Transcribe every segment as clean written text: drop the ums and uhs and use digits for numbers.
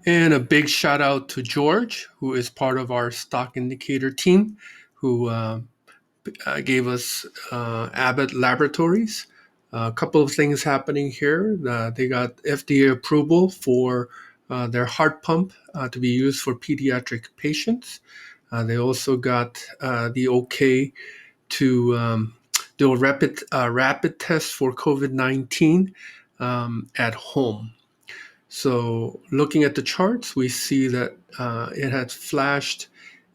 And a big shout out to George, who is part of our stock indicator team, who gave us Abbott Laboratories. A couple of things happening here. They got FDA approval for their heart pump to be used for pediatric patients. They also got the okay to do a rapid test for COVID-19 at home. So looking at the charts, we see that it had flashed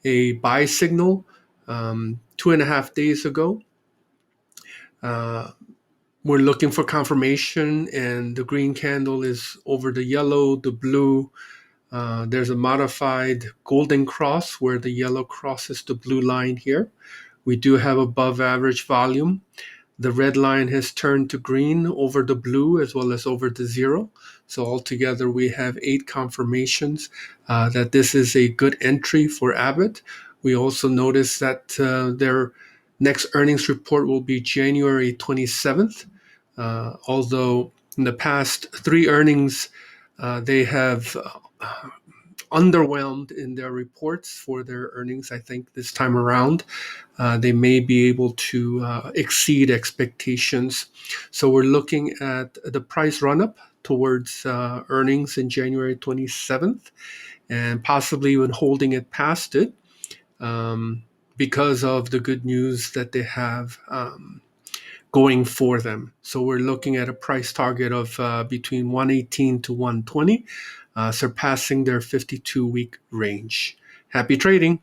a buy signal 2.5 days ago. Uh, we're looking for confirmation, and the green candle is over the yellow, the blue. There's a modified golden cross where the yellow crosses the blue line here. We do have above average volume. The red line has turned to green over the blue as well as over the zero. So altogether, we have 8 confirmations that this is a good entry for Abbott. We also noticed that their next earnings report will be January 27th. Although in the past 3 earnings, they have underwhelmed in their reports for their earnings. I think this time around, they may be able to exceed expectations. So we're looking at the price run up towards earnings in January 27th and possibly even holding it past it um, because of the good news that they have going for them. So we're looking at a price target of between 118 to 120, surpassing their 52-week range. Happy trading.